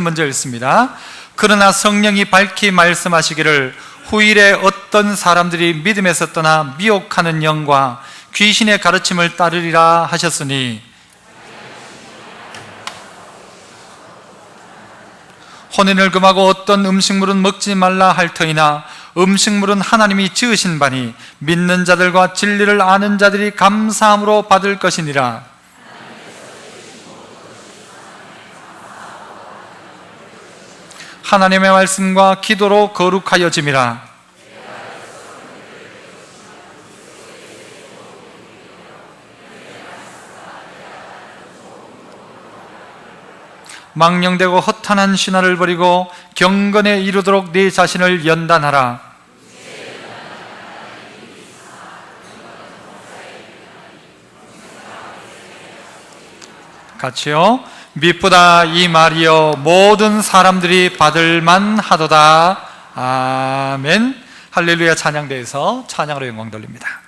먼저 읽습니다. 그러나 성령이 밝히 말씀하시기를 후일에 어떤 사람들이 믿음에서 떠나 미혹하는 영과 귀신의 가르침을 따르리라 하셨으니 혼인을 금하고 어떤 음식물은 먹지 말라 할 터이나 음식물은 하나님이 지으신 바니 믿는 자들과 진리를 아는 자들이 감사함으로 받을 것이니라. 하나님의 말씀과 기도로 거룩하여짐이라. 망령되고 허탄한 신화를 버리고 경건에 이르도록 네 자신을 연단하라. 같이요. 미쁘다 이 말이여 모든 사람들이 받을 만하도다. 아멘. 할렐루야. 찬양대에서 찬양으로 영광 돌립니다.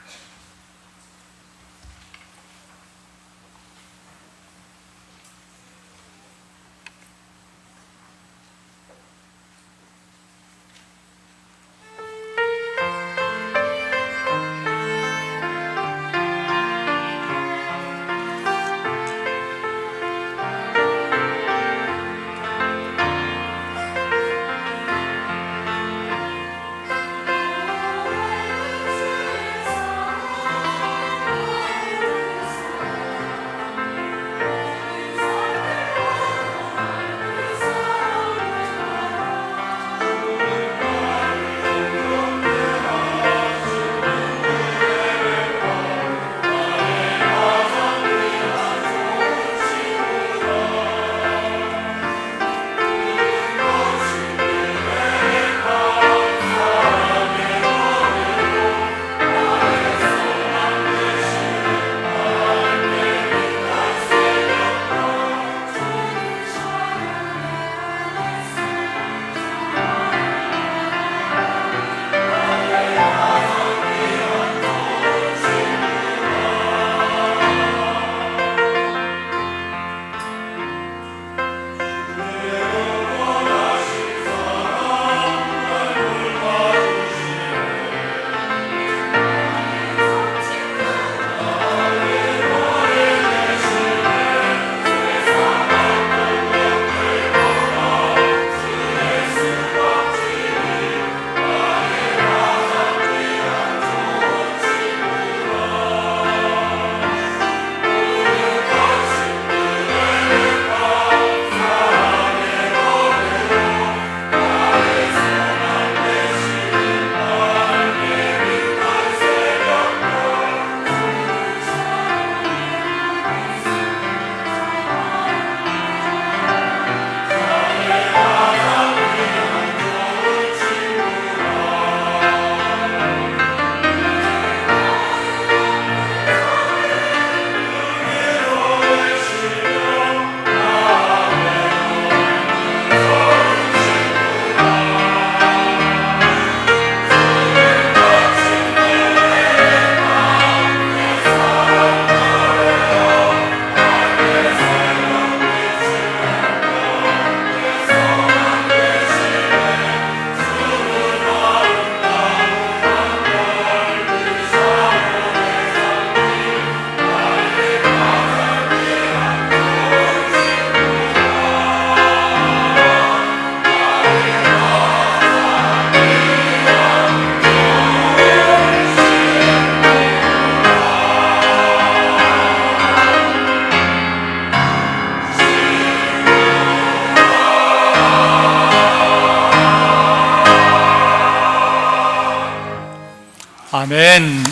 아멘.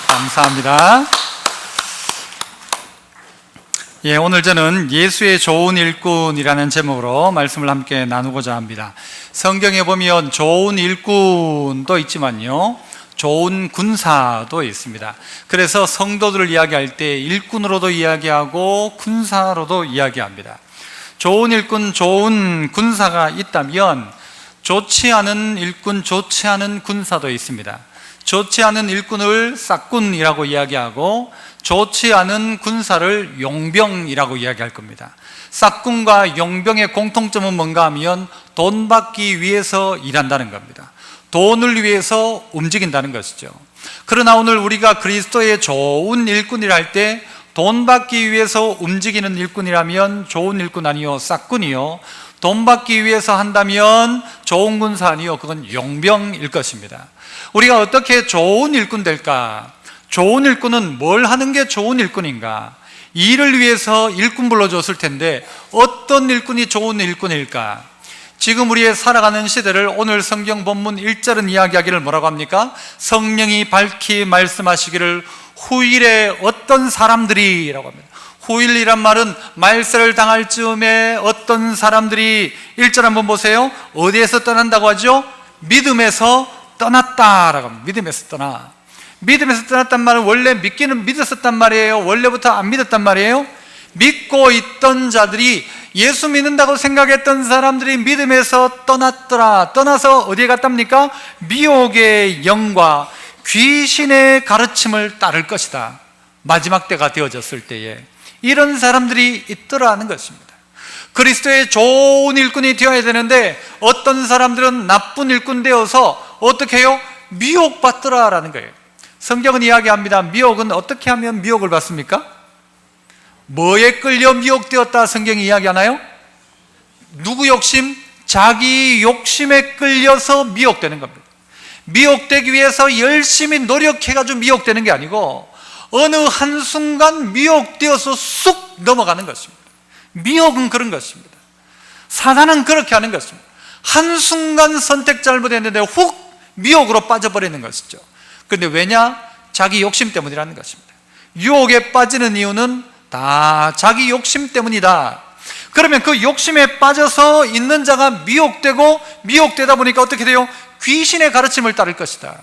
감사합니다. 오늘 저는 예수의 좋은 일꾼이라는 제목으로 말씀을 함께 나누고자 합니다. 성경에 보면 좋은 일꾼도 있지만요, 좋은 군사도 있습니다. 그래서 성도들을 이야기할 때 일꾼으로도 이야기하고 군사로도 이야기합니다. 좋은 일꾼, 좋은 군사가 있다면 좋지 않은 일꾼, 좋지 않은 군사도 있습니다. 좋지 않은 일꾼을 싹군이라고 이야기하고 좋지 않은 군사를 용병이라고 이야기할 겁니다. 싹군과 용병의 공통점은 뭔가 하면 돈 받기 위해서 일한다는 겁니다. 돈을 위해서 움직인다는 것이죠. 그러나 오늘 우리가 그리스도의 좋은 일꾼이라 할 때 돈 받기 위해서 움직이는 일꾼이라면 좋은 일꾼 아니요, 싹군이요. 돈 받기 위해서 한다면 좋은 군사 아니요, 그건 용병일 것입니다. 우리가 어떻게 좋은 일꾼 될까? 좋은 일꾼은 뭘 하는 게 좋은 일꾼인가? 일을 위해서 일꾼 불러줬을 텐데 어떤 일꾼이 좋은 일꾼일까? 지금 우리의 살아가는 시대를 오늘 성경 본문 1절은 이야기하기를 뭐라고 합니까? 성령이 밝히 말씀하시기를 후일에 어떤 사람들이 라고 합니다. 후일이란 말은 말세를 당할 즈음에 어떤 사람들이 1절 한번 보세요. 어디에서 떠난다고 하죠? 믿음에서 떠났다라고 합니다. 믿음에서 떠나. 믿음에서 떠났단 말은 원래 믿기는 믿었었단 말이에요? 원래부터 안 믿었단 말이에요? 믿고 있던 자들이, 예수 믿는다고 생각했던 사람들이 믿음에서 떠났더라. 떠나서 어디에 갔답니까? 미혹의 영과 귀신의 가르침을 따를 것이다. 마지막 때가 되어졌을 때에 이런 사람들이 있더라는 것입니다. 그리스도의 좋은 일꾼이 되어야 되는데 어떤 사람들은 나쁜 일꾼 되어서 어떻게 해요? 미혹받더라라는 거예요. 성경은 이야기합니다. 미혹은 어떻게 하면 미혹을 받습니까? 뭐에 끌려 미혹되었다 성경이 이야기하나요? 누구 욕심? 자기 욕심에 끌려서 미혹되는 겁니다. 미혹되기 위해서 열심히 노력해가지고 미혹되는 게 아니고 어느 한순간 미혹되어서 쑥 넘어가는 것입니다. 미혹은 그런 것입니다. 사단은 그렇게 하는 것입니다. 한순간 선택 잘못했는데 훅 미혹으로 빠져버리는 것이죠. 그런데 왜냐? 자기 욕심 때문이라는 것입니다. 유혹에 빠지는 이유는 다 자기 욕심 때문이다. 그러면 그 욕심에 빠져서 있는 자가 미혹되다 보니까 어떻게 돼요? 귀신의 가르침을 따를 것이다.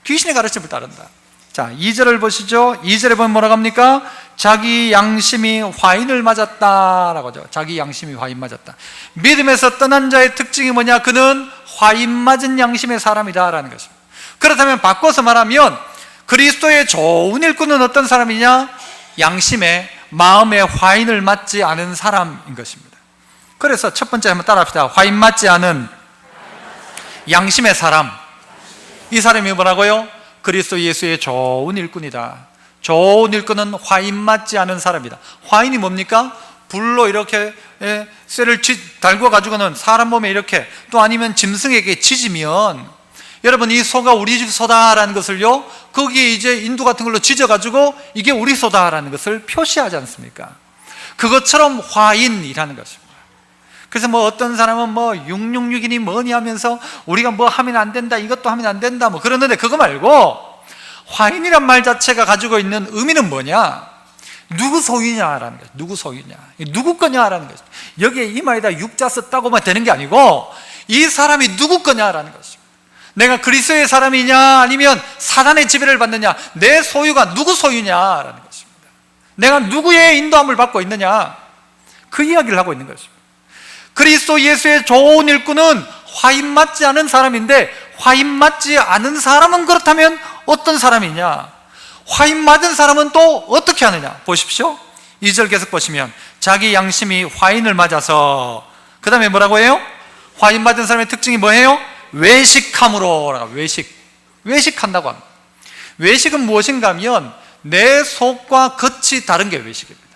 귀신의 가르침을 따른다. 자, 2절을 보시죠. 2절에 보면 뭐라고 합니까? 자기 양심이 화인을 맞았다라고 하죠. 자기 양심이 화인 맞았다. 믿음에서 떠난 자의 특징이 뭐냐? 그는 화인 맞은 양심의 사람이다라는 것입니다. 그렇다면 바꿔서 말하면 그리스도의 좋은 일꾼은 어떤 사람이냐? 양심에, 마음에 화인을 맞지 않은 사람인 것입니다. 그래서 첫 번째 한번 따라합시다. 화인 맞지 않은 양심의 사람. 이 사람이 뭐라고요? 그리스도 예수의 좋은 일꾼이다. 좋은 일꾼은 화인 맞지 않은 사람이다. 화인이 뭡니까? 불로 이렇게 쇠를 달궈 가지고는 사람 몸에 이렇게, 또 아니면 짐승에게 지지면, 여러분 이 소가 우리 집 소다라는 것을요, 거기에 이제 인두 같은 걸로 지져 가지고 이게 우리 소다라는 것을 표시하지 않습니까? 그것처럼 화인이라는 것입니다. 그래서 뭐 어떤 사람은 뭐 666이니 뭐니 하면서 우리가 뭐 하면 안 된다, 이것도 하면 안 된다 뭐 그러는데, 그거 말고 화인이란 말 자체가 가지고 있는 의미는 뭐냐? 누구 소유냐라는 거죠. 누구 소유냐, 누구 거냐라는 거죠. 여기에 이마에다 육자 썼다고만 되는 게 아니고 이 사람이 누구 거냐라는 것입니다. 내가 그리스도의 사람이냐 아니면 사단의 지배를 받느냐, 내 소유가 누구 소유냐라는 것입니다. 내가 누구의 인도함을 받고 있느냐, 그 이야기를 하고 있는 것입니다. 그리스도 예수의 좋은 일꾼은 화인 맞지 않은 사람인데, 화인 맞지 않은 사람은 그렇다면 어떤 사람이냐? 화인 맞은 사람은 또 어떻게 하느냐? 보십시오. 2절 계속 보시면 자기 양심이 화인을 맞아서, 그 다음에 뭐라고 해요? 화인 맞은 사람의 특징이 뭐예요? 외식함으로. 외식한다고 합니다. 외식은 무엇인가 하면 내 속과 겉이 다른 게 외식입니다.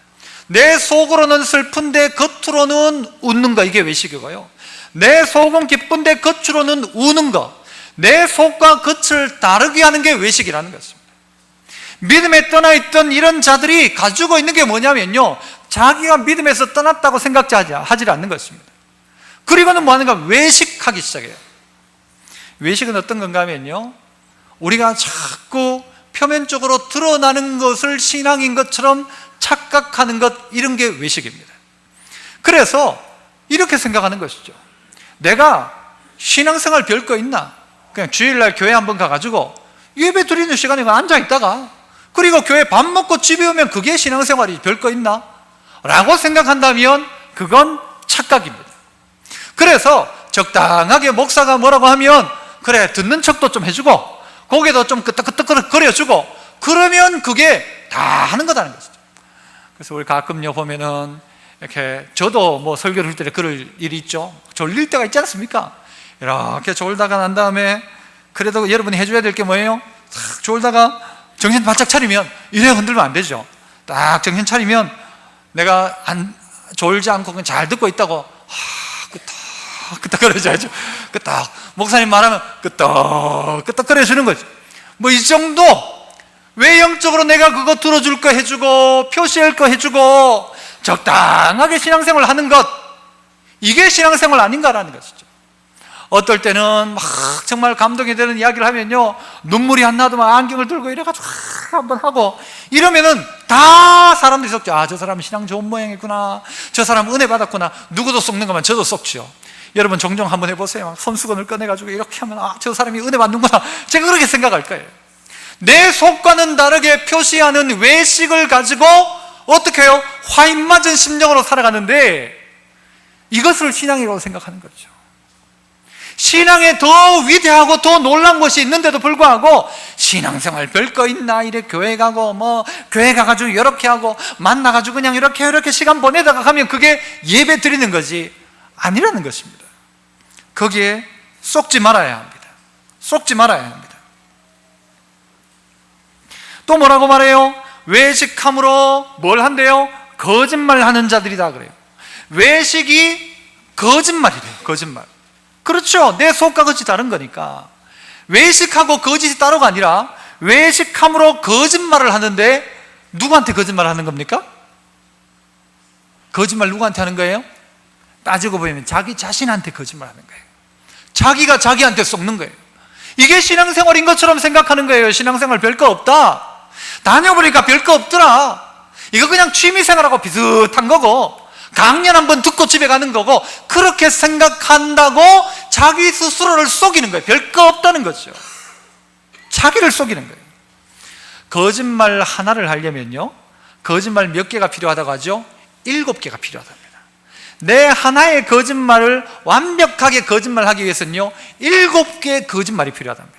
내 속으로는 슬픈데 겉으로는 웃는 거, 이게 외식이고요. 내 속은 기쁜데 겉으로는 우는 거, 내 속과 겉을 다르게 하는 게 외식이라는 것입니다. 믿음에 떠나있던 이런 자들이 가지고 있는 게 뭐냐면요, 자기가 믿음에서 떠났다고 생각하지 않는 것입니다. 그리고는 뭐 하는가? 외식하기 시작해요. 외식은 어떤 건가 하면요, 우리가 자꾸 표면적으로 드러나는 것을 신앙인 것처럼 착각하는 것, 이런 게 외식입니다. 그래서 이렇게 생각하는 것이죠. 내가 신앙생활 별거 있나? 그냥 주일날 교회 한번 가가지고 예배 드리는 시간에 앉아있다가, 그리고 교회 밥 먹고 집에 오면 그게 신앙생활이 별거 있나? 라고 생각한다면 그건 착각입니다. 그래서 적당하게 목사가 뭐라고 하면 그래 듣는 척도 좀 해주고 고개도 좀 끄덕끄덕 거려주고, 그러면 그게 다 하는 거다는 것이죠. 그래서 우리 가끔요 보면은 이렇게 저도 뭐 설교를 할 때 그럴 일이 있죠. 졸릴 때가 있지 않습니까? 이렇게 졸다가 난 다음에 그래도 여러분이 해줘야 될 게 뭐예요? 딱 졸다가 정신 바짝 차리면 이래 흔들면 안 되죠. 딱 정신 차리면 내가 졸지 않고 그냥 잘 듣고 있다고 끄떡 거려줘야죠. 끄떡. 목사님 말하면 끄떡 거려주는 거죠. 뭐 이 정도. 외형적으로 내가 그거 들어줄 거 해주고 표시할 거 해주고 적당하게 신앙생활 하는 것, 이게 신앙생활 아닌가라는 것이죠. 어떨 때는 막 정말 감동이 되는 이야기를 하면요, 눈물이 안 나도 막 안경을 들고 이래가지고 한번 하고 이러면은 다 사람들이 속죠. 아, 저 사람 신앙 좋은 모양이구나, 저 사람 은혜 받았구나. 누구도 썩는 것만 저도 썩죠. 여러분 종종 한번 해보세요. 막 손수건을 꺼내가지고 이렇게 하면 아, 저 사람이 은혜 받는구나. 제가 그렇게 생각할 거예요. 내 속과는 다르게 표시하는 외식을 가지고 어떻게 해요? 화인 맞은 심령으로 살아가는데 이것을 신앙이라고 생각하는 거죠. 신앙에 더 위대하고 더 놀란 것이 있는데도 불구하고 신앙생활 별거 있나, 이래 교회 가고 뭐 교회 가가지고 이렇게 하고 만나가지고 그냥 이렇게 시간 보내다가 가면 그게 예배 드리는 거지 아니라는 것입니다. 거기에 쏙지 말아야 합니다. 쏙지 말아야 합니다. 또 뭐라고 말해요? 외식함으로 뭘 한대요? 거짓말하는 자들이다 그래요. 외식이 거짓말이래요. 거짓말. 그렇죠. 내 속과 것이 다른 거니까. 외식하고 거짓이 따로가 아니라 외식함으로 거짓말을 하는데 누구한테 거짓말을 하는 겁니까? 거짓말 누구한테 하는 거예요? 따지고 보면 자기 자신한테 거짓말하는 거예요. 자기가 자기한테 속는 거예요. 이게 신앙생활인 것처럼 생각하는 거예요. 신앙생활 별거 없다, 다녀보니까 별거 없더라, 이거 그냥 취미생활하고 비슷한 거고 강연 한번 듣고 집에 가는 거고, 그렇게 생각한다고 자기 스스로를 속이는 거예요. 별거 없다는 거죠. 자기를 속이는 거예요. 거짓말 하나를 하려면요, 거짓말 몇 개가 필요하다고 하죠? 7개가 필요하답니다. 내 하나의 거짓말을 완벽하게 거짓말하기 위해서는요 7개의 거짓말이 필요하답니다.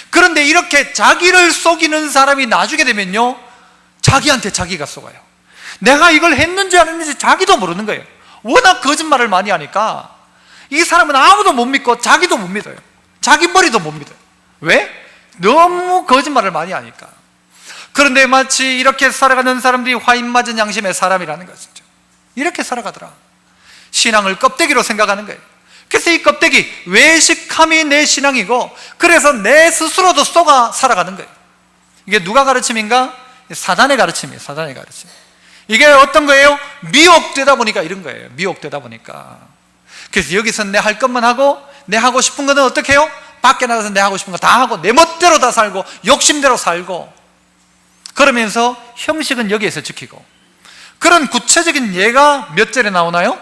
그런데 이렇게 자기를 속이는 사람이 나중에 되면요 자기한테 자기가 속아요. 내가 이걸 했는지 안 했는지 자기도 모르는 거예요. 워낙 거짓말을 많이 하니까 이 사람은 아무도 못 믿고 자기도 못 믿어요. 자기 머리도 못 믿어요. 왜? 너무 거짓말을 많이 하니까. 그런데 마치 이렇게 살아가는 사람들이 화인 맞은 양심의 사람이라는 것이죠. 이렇게 살아가더라. 신앙을 껍데기로 생각하는 거예요. 그래서 이 껍데기, 외식함이 내 신앙이고, 그래서 내 스스로도 속아 살아가는 거예요. 이게 누가 가르침인가? 사단의 가르침이에요. 사단의 가르침. 이게 어떤 거예요? 미혹되다 보니까 이런 거예요. 미혹되다 보니까. 그래서 여기서 내 할 것만 하고, 내 하고 싶은 거는 어떻게 해요? 밖에 나가서 내 하고 싶은 거 다 하고 내 멋대로 다 살고 욕심대로 살고, 그러면서 형식은 여기에서 지키고. 그런 구체적인 예가 몇 절에 나오나요?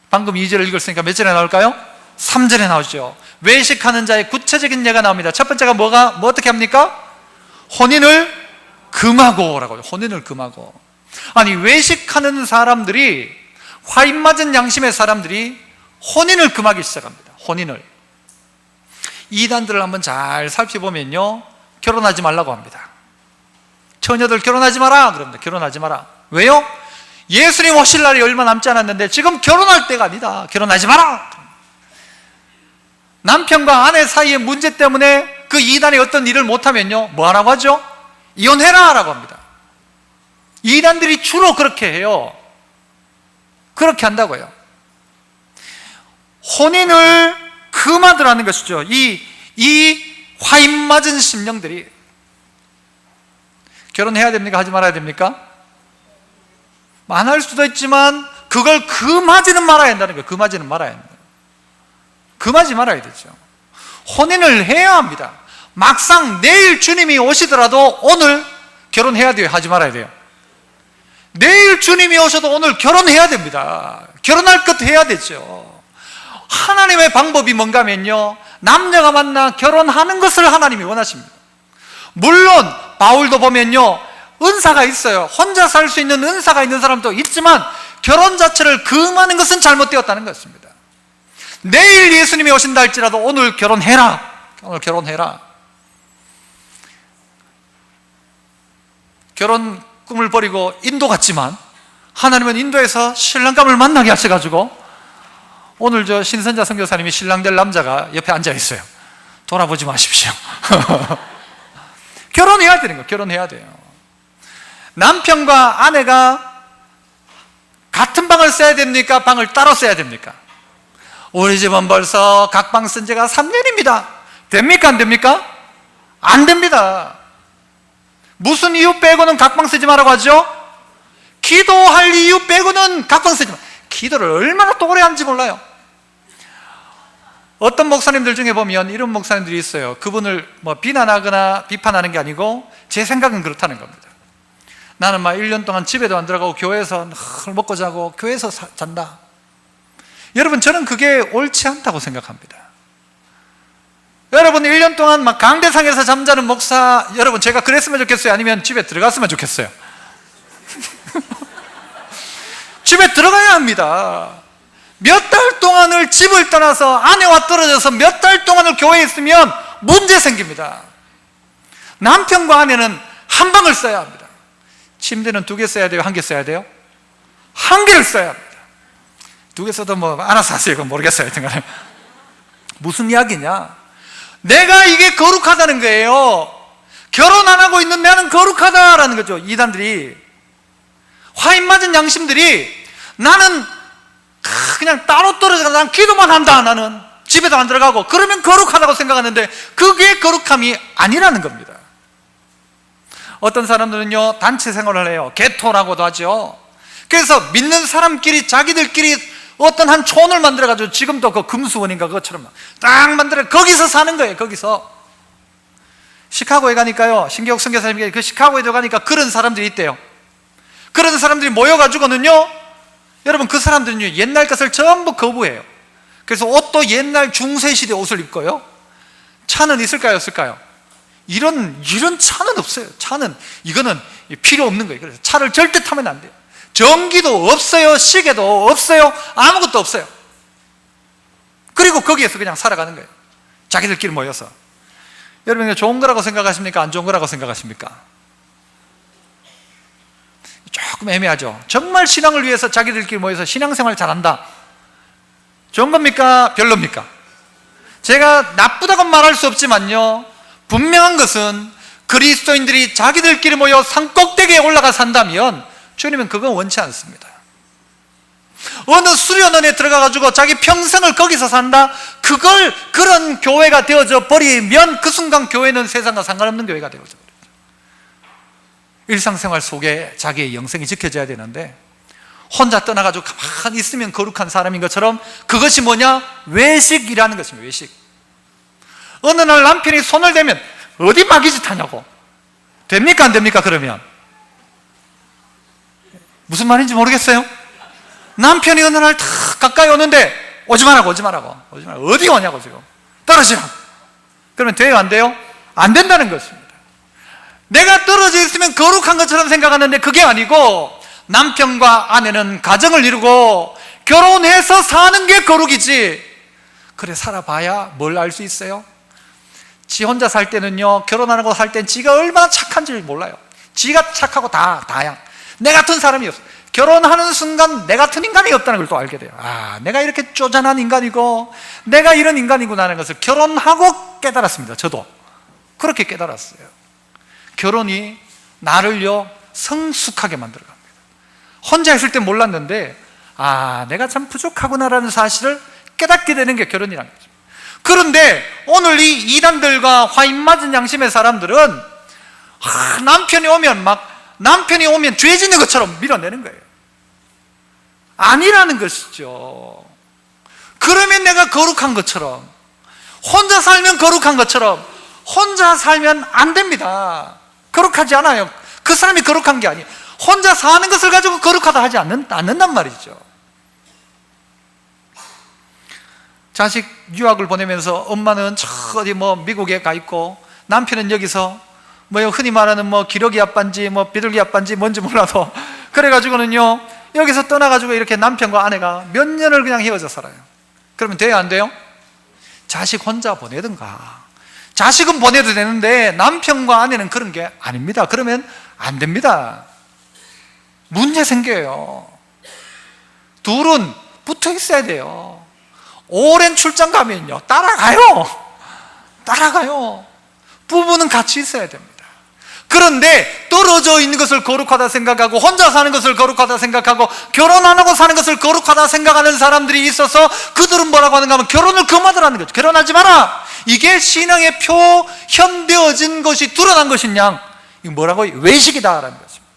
방금 2절을 읽었으니까 몇 절에 나올까요? 3절에 나오죠. 외식하는 자의 구체적인 예가 나옵니다. 첫 번째가 뭐 어떻게 합니까? 혼인을 금하고라고. 혼인을 금하고. 아니, 외식하는 사람들이, 화인 맞은 양심의 사람들이 혼인을 금하기 시작합니다. 혼인을. 이단들을 한번 잘 살펴보면요 결혼하지 말라고 합니다. 처녀들 결혼하지 마라 그럽니다. 결혼하지 마라. 왜요? 예수님 오실 날이 얼마 남지 않았는데 지금 결혼할 때가 아니다. 결혼하지 마라. 남편과 아내 사이의 문제 때문에 그 이단이 어떤 일을 못하면요 뭐 하라고 하죠? 이혼해라 라고 합니다. 이단들이 주로 그렇게 해요. 그렇게 한다고요. 혼인을 금하더라는 것이죠. 이 화인 맞은 심령들이. 결혼해야 됩니까? 하지 말아야 됩니까? 안 할 수도 있지만 그걸 금하지는 말아야 한다는 거예요. 금하지는 말아야 한다. 금하지 말아야 되죠. 혼인을 해야 합니다. 막상 내일 주님이 오시더라도 오늘 결혼해야 돼요? 하지 말아야 돼요? 내일 주님이 오셔도 오늘 결혼해야 됩니다. 결혼할 것 해야 되죠. 하나님의 방법이 뭔가 하면요 남녀가 만나 결혼하는 것을 하나님이 원하십니다. 물론 바울도 보면요 은사가 있어요. 혼자 살 수 있는 은사가 있는 사람도 있지만 결혼 자체를 금하는 것은 잘못되었다는 것입니다. 내일 예수님이 오신다 할지라도 오늘 결혼해라. 오늘 결혼해라. 결혼 꿈을 버리고 인도 갔지만 하나님은 인도에서 신랑감을 만나게 하셔가지고 오늘 저 신선자 선교사님이 신랑 될 남자가 옆에 앉아 있어요. 돌아보지 마십시오. 결혼해야 되는 거예요. 결혼해야 돼요. 남편과 아내가 같은 방을 써야 됩니까? 방을 따로 써야 됩니까? 우리 집은 벌써 각방 쓴 지가 3년입니다. 됩니까? 안 됩니까? 안 됩니다. 무슨 이유 빼고는 각방 쓰지 말라고 하죠? 기도할 이유 빼고는 각방 쓰지 마. 기도를 얼마나 또 오래 하는지 몰라요. 어떤 목사님들 중에 보면 이런 목사님들이 있어요. 그분을 뭐 비난하거나 비판하는 게 아니고 제 생각은 그렇다는 겁니다. 나는 막 1년 동안 집에도 안 들어가고 교회에서 늘 먹고 자고 교회에서 잔다. 여러분, 저는 그게 옳지 않다고 생각합니다. 여러분, 1년 동안 막 강대상에서 잠자는 목사, 여러분, 제가 그랬으면 좋겠어요? 아니면 집에 들어갔으면 좋겠어요? 집에 들어가야 합니다. 몇 달 동안을 집을 떠나서 아내와 떨어져서 몇 달 동안을 교회에 있으면 문제 생깁니다. 남편과 아내는 한 방을 써야 합니다. 침대는 2개 써야 돼요? 1개 써야 돼요? 1개를 써야 합니다. 2개 써도 뭐 알아서 하세요. 그건 모르겠어요. 하여튼 무슨 이야기냐? 내가 이게 거룩하다는 거예요. 결혼 안 하고 있는 나는 거룩하다라는 거죠. 이단들이, 화인 맞은 양심들이, 나는 그냥 따로 떨어져서 난 기도만 한다, 나는 집에도 안 들어가고, 그러면 거룩하다고 생각하는데 그게 거룩함이 아니라는 겁니다. 어떤 사람들은요, 단체 생활을 해요. 게토라고도 하죠. 그래서 믿는 사람끼리 자기들끼리 어떤 한 촌을 만들어가지고, 지금도 그 금수원인가 그것처럼 딱 만들어 거기서 사는 거예요. 거기서. 시카고에 가니까요, 신기옥 선교사님이 그 시카고에도 가니까 그런 사람들이 있대요. 그런 사람들이 모여가지고는요, 여러분, 그 사람들은요, 옛날 것을 전부 거부해요. 그래서 옷도 옛날 중세시대 옷을 입고요. 차는 있을까요? 없을까요? 이런 차는 없어요. 차는, 이거는 필요 없는 거예요. 그래서 차를 절대 타면 안 돼요. 전기도 없어요. 시계도 없어요. 아무것도 없어요. 그리고 거기에서 그냥 살아가는 거예요. 자기들끼리 모여서. 여러분, 이거 좋은 거라고 생각하십니까? 안 좋은 거라고 생각하십니까? 조금 애매하죠. 정말 신앙을 위해서 자기들끼리 모여서 신앙생활 잘한다, 좋은 겁니까? 별로입니까? 제가 나쁘다고 말할 수 없지만요, 분명한 것은 그리스도인들이 자기들끼리 모여 산꼭대기에 올라가 산다면 주님은 그건 원치 않습니다. 어느 수련원에 들어가가지고 자기 평생을 거기서 산다, 그런 교회가 되어져 버리면 그 순간 교회는 세상과 상관없는 교회가 되어져 버려요. 일상생활 속에 자기의 영생이 지켜져야 되는데, 혼자 떠나가지고 가만히 있으면 거룩한 사람인 것처럼, 그것이 뭐냐? 외식이라는 것입니다. 외식. 어느 날 남편이 손을 대면 어디 마귀짓 하냐고. 됩니까? 안 됩니까? 그러면 무슨 말인지 모르겠어요? 남편이 어느 날 탁 가까이 오는데 오지 말라고. 어디 오냐고. 지금 떨어져. 그러면 돼요? 안 돼요? 안 된다는 것입니다. 내가 떨어져 있으면 거룩한 것처럼 생각하는데 그게 아니고, 남편과 아내는 가정을 이루고 결혼해서 사는 게 거룩이지. 그래 살아봐야 뭘 알 수 있어요? 지 혼자 살 때는요, 결혼 안 하고 살 땐 지가 얼마나 착한지 몰라요. 지가 착하고 다야. 내 같은 사람이 없어. 결혼하는 순간 내 같은 인간이 없다는 걸 또 알게 돼요. 아, 내가 이렇게 쪼잔한 인간이고 내가 이런 인간이구나라는 것을 결혼하고 깨달았습니다. 저도 그렇게 깨달았어요. 결혼이 나를요 성숙하게 만들어갑니다. 혼자 있을 때 몰랐는데, 아, 내가 참 부족하구나라는 사실을 깨닫게 되는 게 결혼이라는 거죠. 그런데 오늘 이 이단들과 화인 맞은 양심의 사람들은 남편이 오면 죄 짓는 것처럼 밀어내는 거예요. 아니라는 것이죠. 그러면 내가 거룩한 것처럼, 혼자 살면 거룩한 것처럼, 혼자 살면 안 됩니다. 거룩하지 않아요. 그 사람이 거룩한 게 아니에요. 혼자 사는 것을 가지고 거룩하다 하지 않는단 말이죠. 자식 유학을 보내면서 엄마는 저 어디 미국에 가 있고, 남편은 여기서 흔히 말하는 기러기 아빠인지 비둘기 아빠인지 뭔지 몰라도 그래가지고는요, 여기서 떠나가지고 이렇게 남편과 아내가 몇 년을 그냥 헤어져 살아요. 그러면 돼요? 안 돼요? 자식 혼자 보내든가. 자식은 보내도 되는데 남편과 아내는 그런 게 아닙니다. 그러면 안 됩니다. 문제 생겨요. 둘은 붙어 있어야 돼요. 오랜 출장 가면요, 따라가요. 부부는 같이 있어야 됩니다. 그런데 떨어져 있는 것을 거룩하다 생각하고, 혼자 사는 것을 거룩하다 생각하고, 결혼 안 하고 사는 것을 거룩하다 생각하는 사람들이 있어서 그들은 뭐라고 하는가 하면 결혼을 금하더라는 거죠. 결혼하지 마라. 이게 신앙의 표현되어진 것이 드러난 것이냐, 이거 뭐라고? 외식이다라는 것입니다.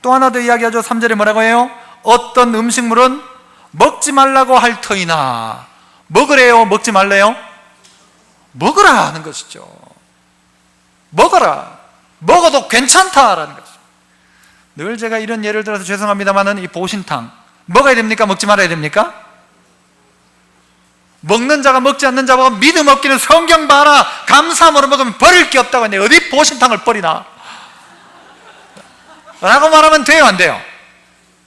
또 하나 더 이야기하죠. 3절에 뭐라고 해요? 어떤 음식물은 먹지 말라고 할 터이나, 먹으래요? 먹지 말래요? 먹으라 하는 것이죠. 먹어라. 먹어도 괜찮다라는 거죠. 늘 제가 이런 예를 들어서 죄송합니다만은, 이 보신탕 먹어야 됩니까? 먹지 말아야 됩니까? 먹는 자가 먹지 않는 자보고 믿음 없기는 성경 봐라. 감사함으로 먹으면 버릴 게 없다고 했는데 어디 보신탕을 버리나? 라고 말하면 돼요, 안 돼요?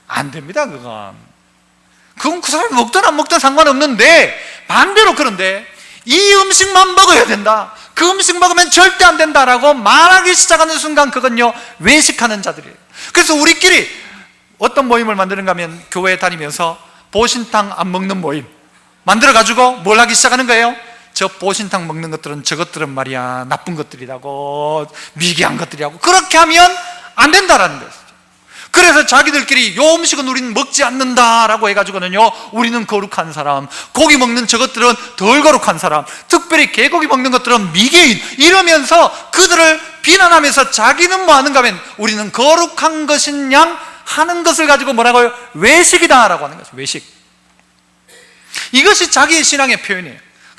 안 됩니다. 그건 그 사람이 먹든 안 먹든 상관없는데, 반대로 그런데 이 음식만 먹어야 된다, 그 음식 먹으면 절대 안 된다라고 말하기 시작하는 순간, 그건요, 외식하는 자들이에요. 그래서 우리끼리 어떤 모임을 만드는가 하면, 교회에 다니면서 보신탕 안 먹는 모임 만들어가지고 뭘 하기 시작하는 거예요? 저 보신탕 먹는 것들은, 저것들은 말이야 나쁜 것들이라고, 미개한 것들이라고, 그렇게 하면 안 된다라는 거예요. 그래서 자기들끼리 요 음식은 우리는 먹지 않는다라고 해가지고는요, 우리는 거룩한 사람, 고기 먹는 저것들은 덜 거룩한 사람, 특별히 개고기 먹는 것들은 미개인, 이러면서 그들을 비난하면서 자기는 뭐 하는가 하면 우리는 거룩한 것인 양 하는 것을 가지고 뭐라고요? 외식이다라고 하는 거죠. 외식. 이것이 자기의 신앙의 표현이에요.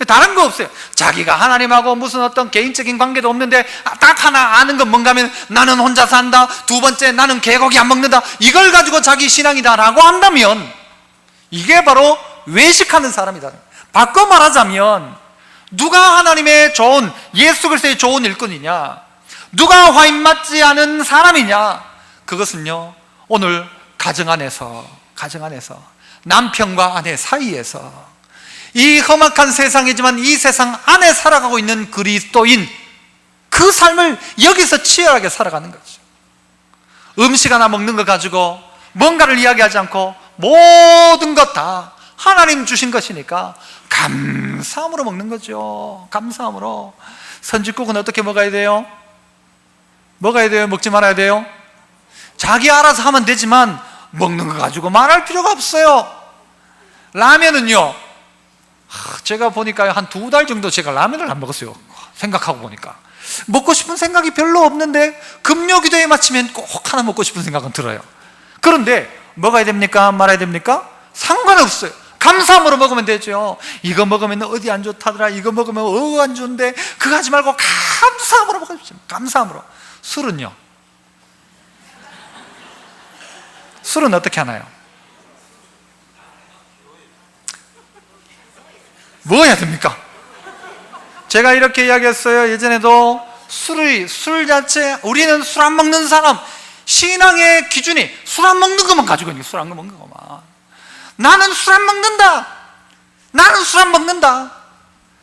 다른 거 없어요. 자기가 하나님하고 무슨 어떤 개인적인 관계도 없는데 딱 하나 아는 건 뭔가 하면, 나는 혼자 산다, 두 번째 나는 개고기 안 먹는다, 이걸 가지고 자기 신앙이다라고 한다면 이게 바로 외식하는 사람이다. 바꿔 말하자면, 누가 하나님의 좋은, 예수 그리스도의 좋은 일꾼이냐, 누가 화인 맞지 않은 사람이냐, 그것은요, 오늘 가정 안에서 남편과 아내 사이에서 이 험악한 세상이지만 이 세상 안에 살아가고 있는 그리스도인, 그 삶을 여기서 치열하게 살아가는 거죠. 음식 하나 먹는 것 가지고 뭔가를 이야기하지 않고, 모든 것 다 하나님 주신 것이니까 감사함으로 먹는 거죠. 감사함으로. 선지국은 어떻게 먹어야 돼요? 먹어야 돼요? 먹지 말아야 돼요? 자기 알아서 하면 되지만 먹는 거 가지고 말할 필요가 없어요. 라면은요, 제가 보니까 한 2달 정도 제가 라면을 안 먹었어요. 생각하고 보니까 먹고 싶은 생각이 별로 없는데 금요기도에 마치면 꼭 하나 먹고 싶은 생각은 들어요. 그런데 먹어야 됩니까? 말아야 됩니까? 상관없어요. 감사함으로 먹으면 되죠. 이거 먹으면 어디 안 좋다더라, 이거 먹으면 안 좋은데, 그거 하지 말고 감사함으로 먹으십시오. 감사함으로. 술은요, 술은 어떻게 하나요? 뭐 해야 됩니까? 제가 이렇게 이야기했어요. 예전에도 술 자체, 우리는 술 안 먹는 사람, 신앙의 기준이 술 안 먹는 것만 가지고 있는, 술 안 먹는 것만. 나는 술 안 먹는다. 나는 술 안 먹는다.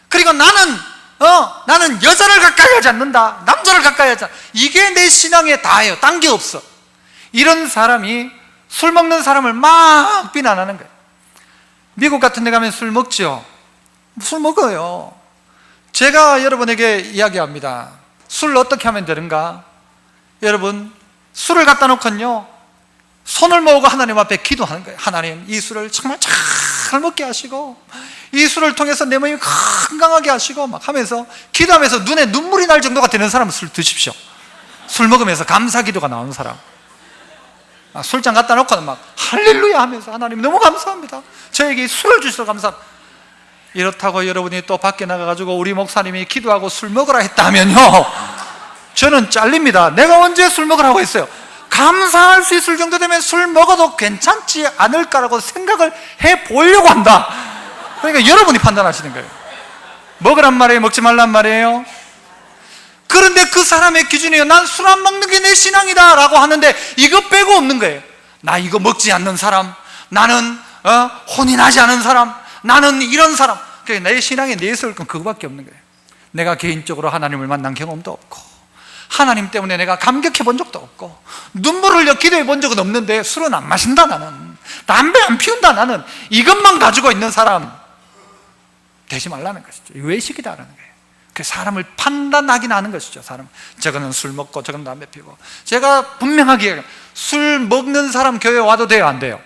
그리고 나는 여자를 가까이 하지 않는다. 남자를 가까이 하지 않는다. 이게 내 신앙의 다예요. 딴 게 없어. 이런 사람이 술 먹는 사람을 막 비난하는 거예요. 미국 같은 데 가면 술 먹죠. 술 먹어요. 제가 여러분에게 이야기합니다. 술 어떻게 하면 되는가? 여러분, 술을 갖다 놓고요, 손을 모으고 하나님 앞에 기도하는 거예요. 하나님, 이 술을 정말 잘 먹게 하시고, 이 술을 통해서 내 몸이 건강하게 하시고, 막 하면서 기도하면서 눈에 눈물이 날 정도가 되는 사람은 술 드십시오. 술 먹으면서 감사 기도가 나오는 사람. 술잔 갖다 놓고는 막 할렐루야 하면서, 하나님 너무 감사합니다, 저에게 술을 주셔서 감사합니다. 이렇다고 여러분이 또 밖에 나가가지고 우리 목사님이 기도하고 술 먹으라 했다 하면요, 저는 잘립니다. 내가 언제 술 먹으라고 했어요? 감사할 수 있을 정도 되면 술 먹어도 괜찮지 않을까라고 생각을 해보려고 한다. 그러니까 여러분이 판단하시는 거예요. 먹으란 말이에요? 먹지 말란 말이에요? 그런데 그 사람의 기준이에요. 난 술 안 먹는 게 내 신앙이다 라고 하는데, 이거 빼고 없는 거예요. 나 이거 먹지 않는 사람, 나는 혼인하지 않은 사람, 나는 이런 사람. 그러니까 내 신앙에 내세울 건 그거밖에 없는 거예요. 내가 개인적으로 하나님을 만난 경험도 없고, 하나님 때문에 내가 감격해 본 적도 없고 눈물 흘려 기도해 본 적은 없는데 술은 안 마신다 나는, 담배 안 피운다 나는, 이것만 가지고 있는 사람 되지 말라는 것이죠. 외식이다라는 거예요. 그 사람을 판단하긴 하는 것이죠. 사람, 저거는 술 먹고 저거는 담배 피우고. 제가 분명하게 술 먹는 사람 교회 와도 돼요, 안 돼요?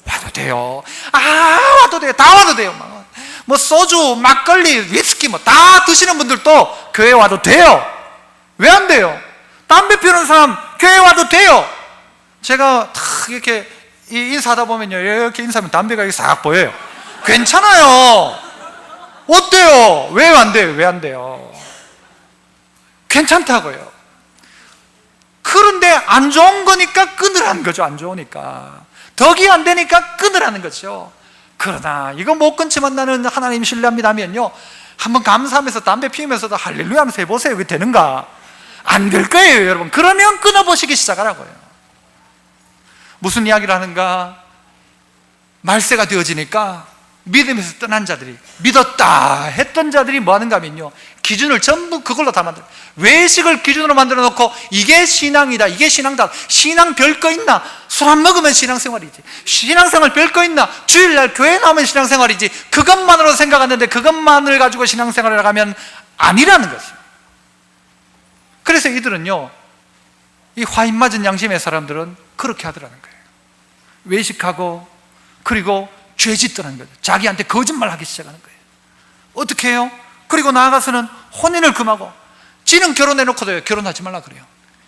와도 돼요. 와도 돼요. 다 와도 돼요. 뭐 소주, 막걸리, 위스키 뭐 다 드시는 분들도 교회 와도 돼요. 왜 안 돼요? 담배 피우는 사람 교회 와도 돼요. 제가 탁 이렇게 인사하다 보면요, 이렇게 인사하면 담배가 이렇게 싹 보여요. 괜찮아요. 어때요? 왜 안 돼요? 왜 안 돼요? 괜찮다고요. 그런데 안 좋은 거니까 끊으라는 거죠. 안 좋으니까. 덕이 안 되니까 끊으라는 거죠. 그러나 이거 못 끊지만 나는 하나님 신뢰합니다 하면요, 한번 감사하면서 담배 피우면서도 할렐루야 하면서 해보세요. 그게 되는가? 안 될 거예요, 여러분. 그러면 끊어보시기 시작하라고요. 무슨 이야기를 하는가? 말세가 되어지니까 믿음에서 떠난 자들이, 믿었다 했던 자들이 뭐 하는가 하면요, 기준을 전부 그걸로 다 만들어요. 외식을 기준으로 만들어 놓고 이게 신앙이다, 이게 신앙다. 신앙 별거 있나? 술 안 먹으면 신앙생활이지. 신앙생활 별거 있나? 주일날 교회 나오면 신앙생활이지. 그것만으로 생각하는데 그것만을 가지고 신앙생활을 하면 아니라는 것이에요. 그래서 이들은요, 이 화인 맞은 양심의 사람들은 그렇게 하더라는 거예요. 외식하고 그리고 죄 짓더라는 거죠. 자기한테 거짓말하기 시작하는 거예요. 어떻게 해요? 그리고 나아가서는 혼인을 금하고, 지는 결혼해놓고도 결혼하지 말라 그래요.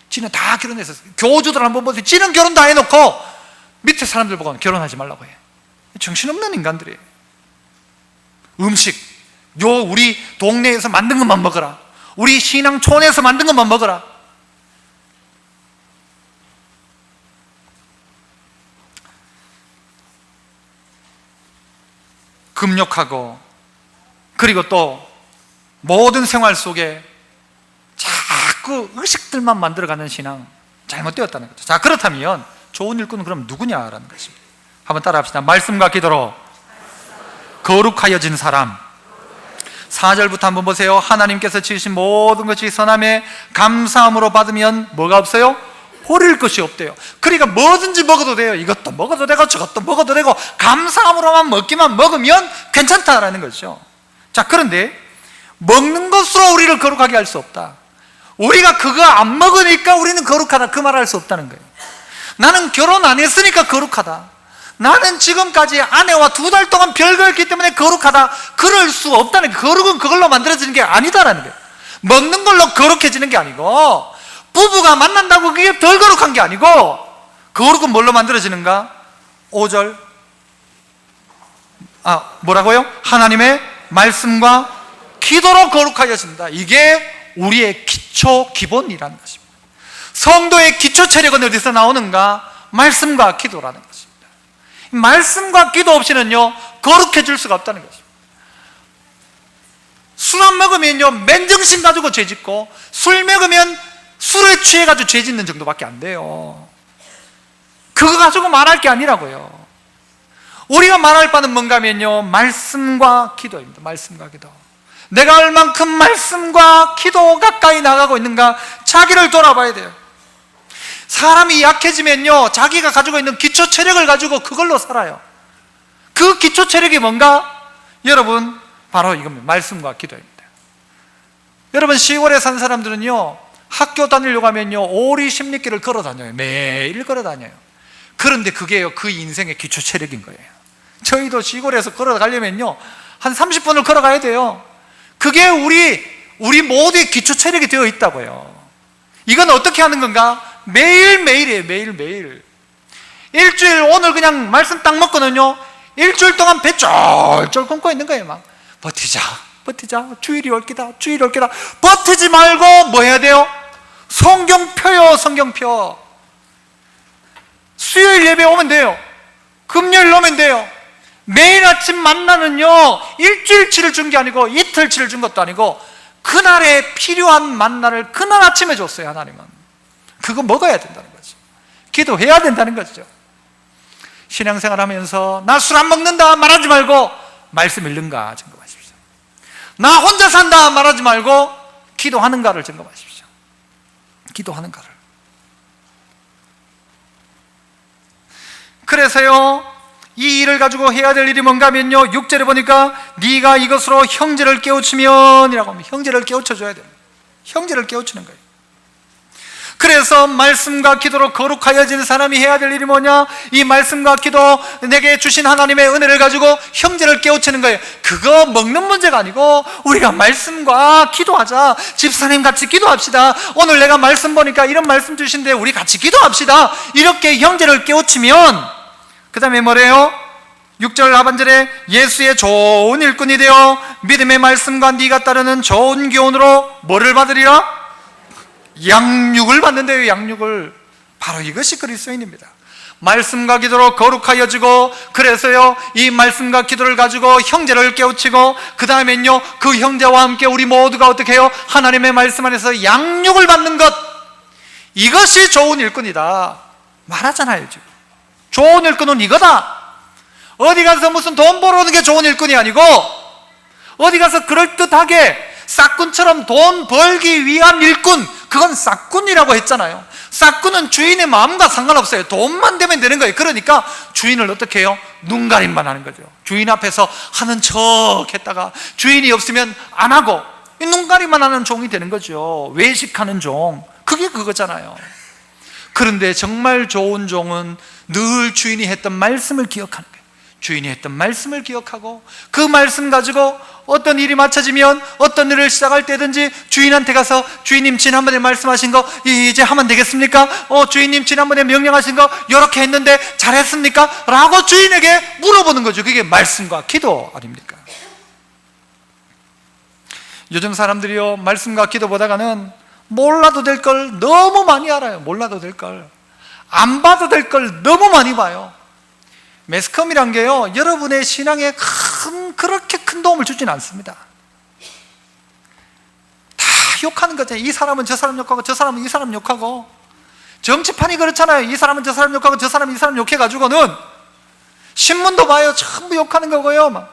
지는 다 결혼해서, 교주들 한번 보세요. 지는 결혼 다 해놓고 밑에 사람들 보고 결혼하지 말라고 해요. 정신없는 인간들이에요. 음식, 우리 동네에서 만든 것만 먹어라, 우리 신앙촌에서 만든 것만 먹어라. 금욕하고, 그리고 또 모든 생활 속에 자꾸 의식들만 만들어가는 신앙, 잘못되었다는 거죠. 자, 그렇다면 좋은 일꾼은 그럼 누구냐라는 것입니다. 한번 따라합시다. 말씀과 기도로 거룩하여진 사람. 4절부터 한번 보세요. 하나님께서 지으신 모든 것이 선함에 감사함으로 받으면 뭐가 없어요? 버릴 것이 없대요. 그러니까 뭐든지 먹어도 돼요. 이것도 먹어도 되고 저것도 먹어도 되고 감사함으로만 먹기만 먹으면 괜찮다라는 거죠. 자, 그런데 먹는 것으로 우리를 거룩하게 할 수 없다. 우리가 그거 안 먹으니까 우리는 거룩하다, 그 말을 할 수 없다는 거예요. 나는 결혼 안 했으니까 거룩하다, 나는 지금까지 아내와 2달 동안 별거였기 때문에 거룩하다, 그럴 수 없다는 거예요. 거룩은 그걸로 만들어지는 게 아니다라는 거예요. 먹는 걸로 거룩해지는 게 아니고, 부부가 만난다고 그게 덜 거룩한 게 아니고, 거룩은 뭘로 만들어지는가? 5절 뭐라고요? 하나님의 말씀과 기도로 거룩하여진다. 이게 우리의 기초 기본이라는 것입니다. 성도의 기초 체력은 어디서 나오는가? 말씀과 기도라는 것입니다. 말씀과 기도 없이는요, 거룩해질 수가 없다는 것입니다. 술 안 먹으면요, 맨정신 가지고 죄 짓고, 술 먹으면 술에 취해가지고 죄 짓는 정도밖에 안 돼요. 그거 가지고 말할 게 아니라고요. 우리가 말할 바는 뭔가 하면요, 말씀과 기도입니다. 말씀과 기도. 내가 얼만큼 말씀과 기도 가까이 나가고 있는가, 자기를 돌아봐야 돼요. 사람이 약해지면요, 자기가 가지고 있는 기초 체력을 가지고 그걸로 살아요. 그 기초 체력이 뭔가? 여러분, 바로 이겁니다. 말씀과 기도입니다. 여러분, 시골에 산 사람들은요, 학교 다니려고 하면요, 오리 10리길을 걸어 다녀요. 매일 걸어 다녀요. 그런데 그게요, 그 인생의 기초 체력인 거예요. 저희도 시골에서 걸어가려면요, 한 30분을 걸어가야 돼요. 그게 우리 모두의 기초 체력이 되어 있다고요. 이건 어떻게 하는 건가? 매일매일이에요. 매일매일. 일주일, 오늘 그냥 말씀 딱 먹고는요, 일주일 동안 배 쫄쫄 굶고 있는 거예요. 막 버티자, 주일이 올 기다, 버티지 말고 뭐 해야 돼요? 성경 펴요. 성경 펴. 수요일 예배 오면 돼요. 금요일 오면 돼요. 매일 아침 만나는요, 일주일치를 준 게 아니고 이틀치를 준 것도 아니고 그날에 필요한 만나를 그날 아침에 줬어요. 하나님은 그거 먹어야 된다는 거죠. 기도해야 된다는 거죠. 신앙생활 하면서 나 술 안 먹는다 말하지 말고 말씀 읽는가 점검하십시오. 나 혼자 산다 말하지 말고 기도하는가를 점검하십시오. 기도하는가를. 그래서요, 이 일을 가지고 해야 될 일이 뭔가 하면요, 6절에 보니까 네가 이것으로 형제를 깨우치면 이라고 합니다. 형제를 깨우쳐줘야 돼요. 형제를 깨우치는 거예요. 그래서 말씀과 기도로 거룩하여진 사람이 해야 될 일이 뭐냐? 이 말씀과 기도, 내게 주신 하나님의 은혜를 가지고 형제를 깨우치는 거예요. 그거 먹는 문제가 아니고 우리가 말씀과 기도하자. 집사님 같이 기도합시다. 오늘 내가 말씀 보니까 이런 말씀 주신데 우리 같이 기도합시다. 이렇게 형제를 깨우치면, 그 다음에 뭐래요? 6절 하반절에 예수의 좋은 일꾼이 되어 믿음의 말씀과 네가 따르는 좋은 교훈으로 뭐를 받으리라? 양육을 받는데요. 양육을. 바로 이것이 그리스도인입니다. 말씀과 기도로 거룩하여지고, 그래서요 이 말씀과 기도를 가지고 형제를 깨우치고, 그 다음엔요 그 형제와 함께 우리 모두가 어떻게 해요? 하나님의 말씀 안에서 양육을 받는 것, 이것이 좋은 일꾼이다 말하잖아요. 지금 좋은 일꾼은 이거다. 어디 가서 무슨 돈 벌어오는 게 좋은 일꾼이 아니고, 어디 가서 그럴듯하게 싹꾼처럼 돈 벌기 위한 일꾼, 그건 싹꾼이라고 했잖아요. 싹꾼은 주인의 마음과 상관없어요. 돈만 되면 되는 거예요. 그러니까 주인을 어떻게 해요? 눈가림만 하는 거죠. 주인 앞에서 하는 척 했다가 주인이 없으면 안 하고 눈가림만 하는 종이 되는 거죠. 외식하는 종, 그게 그거잖아요. 그런데 정말 좋은 종은 늘 주인이 했던 말씀을 기억하는 거예요. 주인이 했던 말씀을 기억하고, 그 말씀 가지고 어떤 일이 맞춰지면 어떤 일을 시작할 때든지 주인한테 가서, 주인님 지난번에 말씀하신 거 이제 하면 되겠습니까? 주인님 지난번에 명령하신 거 이렇게 했는데 잘했습니까? 라고 주인에게 물어보는 거죠. 그게 말씀과 기도 아닙니까? 요즘 사람들이요, 말씀과 기도 보다가는 몰라도 될 걸 너무 많이 알아요. 몰라도 될 걸, 안 봐도 될 걸 너무 많이 봐요. 매스컴이란 게요, 여러분의 신앙에 그렇게 큰 도움을 주진 않습니다. 다 욕하는 거죠. 이 사람은 저 사람 욕하고, 저 사람은 이 사람 욕하고. 정치판이 그렇잖아요. 이 사람은 저 사람 욕하고, 저 사람은 이 사람 욕해가지고는 신문도 봐요. 전부 욕하는 거고요.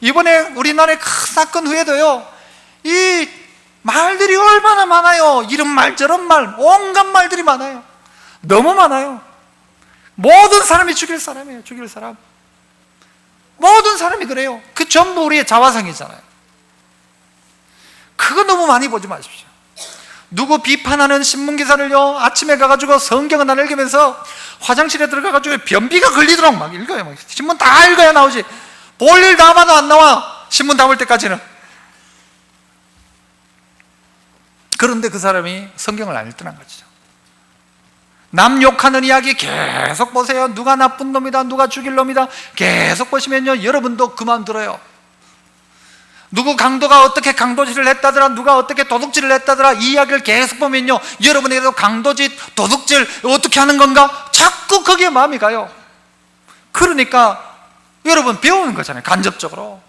이번에 우리나라의 큰 사건 후에도요, 이 말들이 얼마나 많아요. 이런 말 저런 말, 온갖 말들이 많아요. 너무 많아요. 모든 사람이 죽일 사람이에요. 죽일 사람. 모든 사람이 그래요. 그 전부 우리의 자화상이잖아요. 그거 너무 많이 보지 마십시오. 누구 비판하는 신문기사를요, 아침에 가가지고 성경을 안 읽으면서 화장실에 들어가가지고 변비가 걸리도록 막 읽어요. 막 신문 다 읽어야 나오지. 볼일 다 봐도 안 나와. 신문 다 볼 때까지는. 그런데 그 사람이 성경을 안 읽더란 거죠. 남 욕하는 이야기 계속 보세요. 누가 나쁜 놈이다, 누가 죽일 놈이다, 계속 보시면요, 여러분도 그만 들어요. 누구 강도가 어떻게 강도질을 했다더라, 누가 어떻게 도둑질을 했다더라, 이 이야기를 계속 보면요, 여러분에게도 강도질, 도둑질 어떻게 하는 건가, 자꾸 거기에 마음이 가요. 그러니까 여러분 배우는 거잖아요. 간접적으로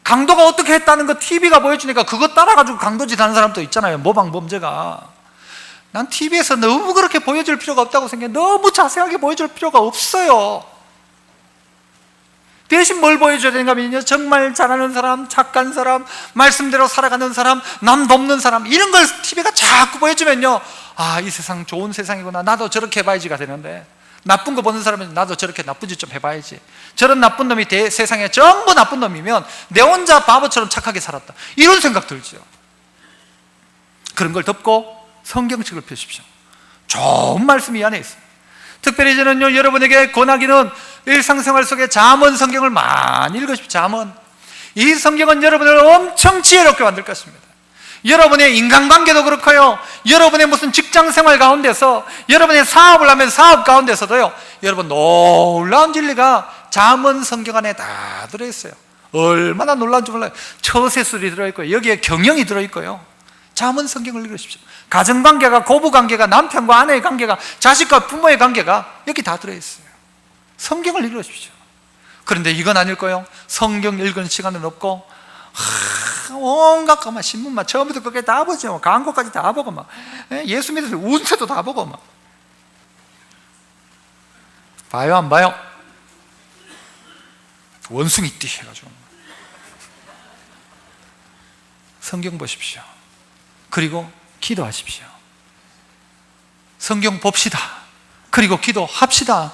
강도가 어떻게 했다는 거 TV가 보여주니까 그거 따라가지고 강도질 하는 사람도 있잖아요. 모방범죄가. 난 TV에서 너무 그렇게 보여줄 필요가 없다고 생각해. 너무 자세하게 보여줄 필요가 없어요. 대신 뭘 보여줘야 되는가 하면요, 정말 잘하는 사람, 착한 사람, 말씀대로 살아가는 사람, 남 돕는 사람, 이런 걸 TV가 자꾸 보여주면요, 아, 이 세상 좋은 세상이구나, 나도 저렇게 해봐야지가 되는데, 나쁜 거 보는 사람은 나도 저렇게 나쁜 짓 좀 해봐야지. 저런 나쁜 놈이 세상에 전부 나쁜 놈이면 내 혼자 바보처럼 착하게 살았다, 이런 생각 들죠. 그런 걸 덮고 성경책을 펴십시오. 좋은 말씀이 이 안에 있습니다. 특별히 저는요, 여러분에게 권하기는 일상생활 속에 잠언 성경을 많이 읽으십시오. 잠언. 이 성경은 여러분을 엄청 지혜롭게 만들 것입니다. 여러분의 인간관계도 그렇고요, 여러분의 무슨 직장생활 가운데서, 여러분의 사업을 하면 사업 가운데서도요, 여러분 놀라운 진리가 잠언 성경 안에 다 들어있어요. 얼마나 놀라운지 몰라요. 처세술이 들어있고요, 여기에 경영이 들어있고요. 잠언 성경을 읽으십시오. 가정관계가, 고부관계가, 남편과 아내의 관계가, 자식과 부모의 관계가 여기 다 들어있어요. 성경을 읽으십시오. 그런데 이건 아닐 거예요. 성경 읽은 시간은 없고, 온갖 거만 신문만 처음부터 끝까지 다 보죠. 광고까지 다 보고 막, 예수 믿어서 운세도 다 보고 막. 봐요, 안 봐요? 원숭이 띠 해가지고. 성경 보십시오. 그리고 기도하십시오. 성경 봅시다. 그리고 기도합시다.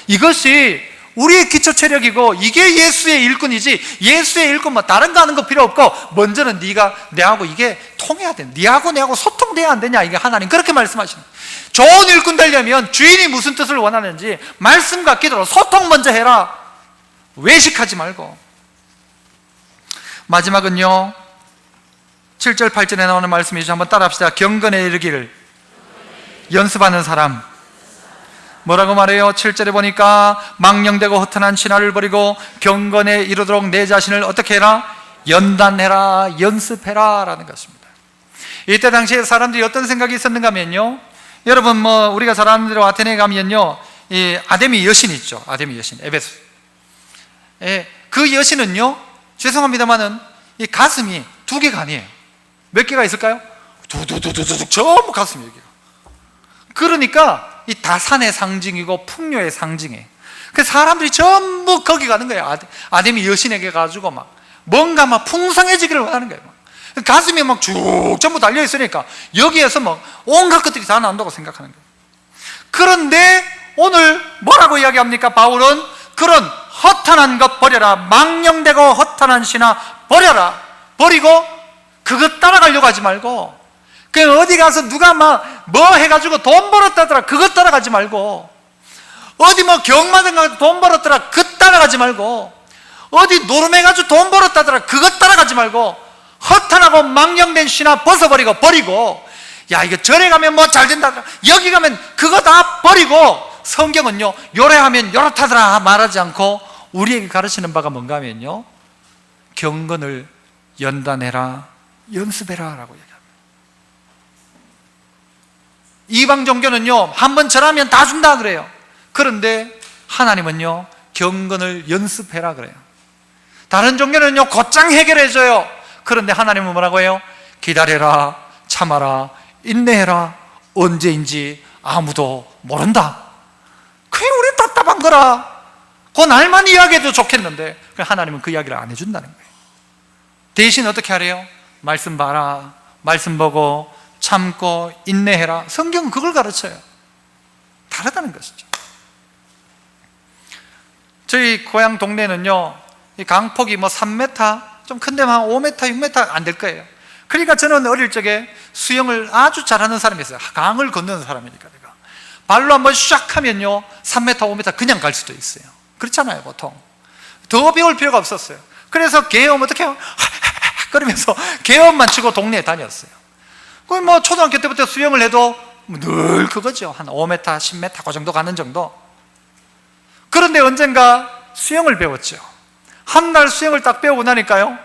이것이 우리의 기초 체력이고 이게 예수의 일꾼이지, 예수의 일꾼 뭐 다른 거 하는 거 필요 없고 먼저는 네가 내하고 이게 통해야 돼. 네하고 내하고 소통돼야 안 되냐, 이게 하나님 그렇게 말씀하시는 거예요. 좋은 일꾼 되려면 주인이 무슨 뜻을 원하는지 말씀과 기도로 소통 먼저 해라. 외식하지 말고. 마지막은요, 7절 8절에 나오는 말씀이죠. 한번 따라 합시다. 경건에 이르기를 연습하는 사람. 뭐라고 말해요? 7절에 보니까 망령되고 허탄한 신화를 버리고 경건에 이르도록 내 자신을 어떻게 해라? 연단해라, 연습해라 라는 것입니다. 이때 당시에 사람들이 어떤 생각이 있었는가 하면요, 여러분 뭐 우리가 잘 아는 대로 아테네에 가면요, 이 아데미 여신 있죠. 아데미 여신, 에베소. 그 여신은요, 죄송합니다만은 이 가슴이 2개가 아니에요. 몇 개가 있을까요? 두두두두두 전부 가슴이 여기가. 그러니까 이 다산의 상징이고 풍요의 상징이에요. 그래서 사람들이 전부 거기 가는 거예요. 아데미 여신에게 가지고 막 뭔가 막 풍성해지기를 원하는 거예요. 가슴이 막 쭉 전부 달려 있으니까 여기에서 막 온갖 것들이 다 나온다고 생각하는 거예요. 그런데 오늘 뭐라고 이야기합니까? 바울은 그런 허탄한 것 버려라. 망령되고 허탄한 신화 버려라. 버리고 그것 따라가려고 하지 말고, 그냥 어디 가서 누가 막 뭐 해가지고 돈 벌었다더라 그것 따라가지 말고, 어디 뭐 경마장 가서 돈 벌었더라 그것 따라가지 말고, 어디 노름해가지고 돈 벌었다더라 그것 따라가지 말고, 허탄하고 망령된 신화 벗어버리고, 버리고, 야 이거 절에 가면 뭐 잘 된다더라, 여기 가면 그거 다 버리고, 성경은요 요래하면 요렇다더라 말하지 않고 우리에게 가르치는 바가 뭔가 하면요, 경건을 연단해라, 연습해라 라고 얘기합니다. 이방 종교는요 한번 절하면 다 준다 그래요. 그런데 하나님은요 경건을 연습해라 그래요. 다른 종교는요 곧장 해결해줘요. 그런데 하나님은 뭐라고 해요? 기다려라, 참아라, 인내해라. 언제인지 아무도 모른다. 그게 우리 답답한 거라. 그 날만 이야기해도 좋겠는데 하나님은 그 이야기를 안 해준다는 거예요. 대신 어떻게 하래요? 말씀 봐라, 말씀 보고 참고 인내해라. 성경은 그걸 가르쳐요. 다르다는 것이죠. 저희 고향 동네는요 이 강폭이 뭐 3m, 좀 큰 데만 한 5m, 6m 안 될 거예요. 그러니까 저는 어릴 적에 수영을 아주 잘하는 사람이었어요. 강을 건너는 사람이니까. 내가 발로 한번 샥 하면요 3m, 5m 그냥 갈 수도 있어요. 그렇잖아요. 보통 더 배울 필요가 없었어요. 그래서 계엄 어떻게 해요? 그러면서 계엄만 치고 동네에 다녔어요. 그 뭐 초등학교 때부터 수영을 해도 늘 그거죠. 한 5m, 10m 그 정도 가는 정도. 그런데 언젠가 수영을 배웠죠. 한 달 수영을 딱 배우고 나니까요,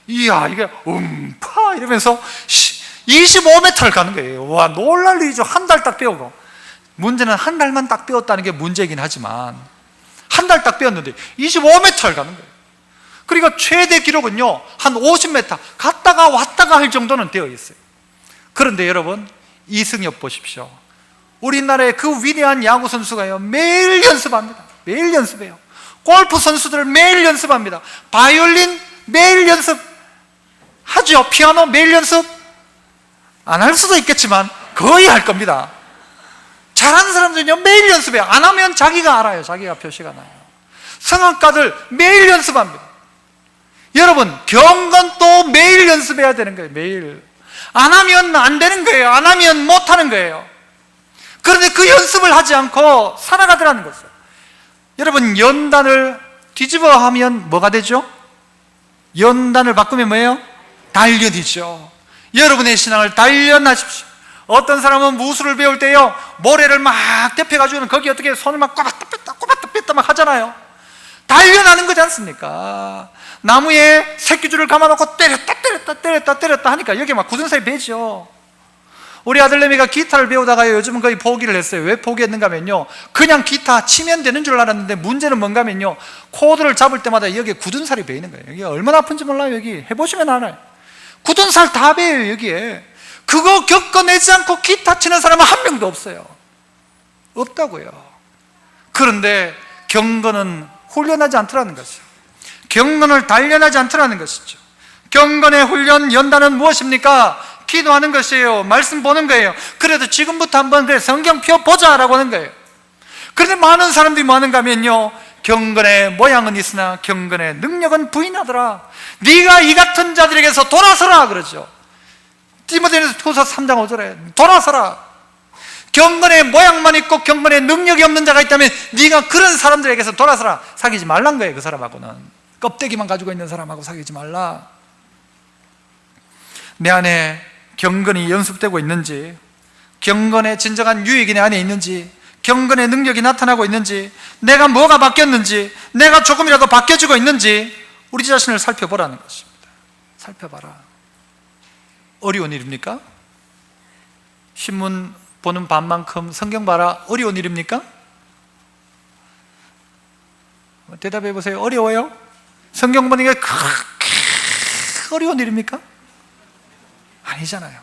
이야 이게 음파 이러면서 25m를 가는 거예요. 와, 놀랄 일이죠. 한 달 딱 배우고. 문제는 한 달만 딱 배웠다는 게 문제이긴 하지만 한 달 딱 배웠는데 25m를 가는 거예요. 그리고 최대 기록은요 한 50m 갔다가 왔다가 할 정도는 되어 있어요. 그런데 여러분, 이승엽 보십시오. 우리나라의 그 위대한 야구 선수가요 매일 연습합니다. 매일 연습해요. 골프 선수들 매일 연습합니다. 바이올린 매일 연습하죠. 피아노 매일 연습 안 할 수도 있겠지만 거의 할 겁니다. 잘하는 사람들은요 매일 연습해요. 안 하면 자기가 알아요. 자기가 표시가 나요. 성악가들 매일 연습합니다. 여러분, 경건도 매일 연습해야 되는 거예요. 매일. 안 하면 안 되는 거예요. 안 하면 못 하는 거예요. 그런데 그 연습을 하지 않고 살아가더라는 거죠. 여러분, 연단을 뒤집어 하면 뭐가 되죠? 연단을 바꾸면 뭐예요? 단련이죠. 여러분의 신앙을 단련하십시오. 어떤 사람은 무술을 배울 때요 모래를 막 대표가지고는 거기 어떻게 손을 막 꼬박다 뺐다 막 하잖아요. 단련하는 거지 않습니까? 나무에 새끼줄을 감아놓고 때렸다 하니까 여기 막 굳은 살이 배죠. 우리 아들내미가 기타를 배우다가요 요즘은 거의 포기를 했어요. 왜 포기했는가 하면요, 그냥 기타 치면 되는 줄 알았는데 문제는 뭔가 하면요, 코드를 잡을 때마다 여기에 굳은 살이 배이는 거예요. 여기 얼마나 아픈지 몰라요. 여기 해보시면 알아요. 굳은 살 다 배요 여기에. 그거 겪어내지 않고 기타 치는 사람은 한 명도 없어요. 없다고요. 그런데 경건은 훈련하지 않더라는 것이죠. 경건을 단련하지 않더라는 것이죠. 경건의 훈련, 연단은 무엇입니까? 기도하는 것이에요. 말씀 보는 거예요. 그래도 지금부터 한번 그래 성경 펴보자라고 하는 거예요. 그런데 많은 사람들이 뭐 하는가 하면요, 경건의 모양은 있으나 경건의 능력은 부인하더라. 네가 이 같은 자들에게서 돌아서라 그러죠. 디모데후서 3장 5절에 돌아서라. 경건의 모양만 있고 경건의 능력이 없는 자가 있다면 네가 그런 사람들에게서 돌아서라. 사귀지 말란 거예요. 그 사람하고는 껍데기만 가지고 있는 사람하고 사귀지 말라. 내 안에 경건이 연습되고 있는지, 경건의 진정한 유익이 내 안에 있는지, 경건의 능력이 나타나고 있는지, 내가 뭐가 바뀌었는지, 내가 조금이라도 바뀌어지고 있는지 우리 자신을 살펴보라는 것입니다. 살펴봐라. 어려운 일입니까? 신문 보는 밤만큼 성경 봐라 어려운 일입니까? 대답해 보세요. 어려워요? 성경 보는 게 그렇게 어려운 일입니까? 아니잖아요.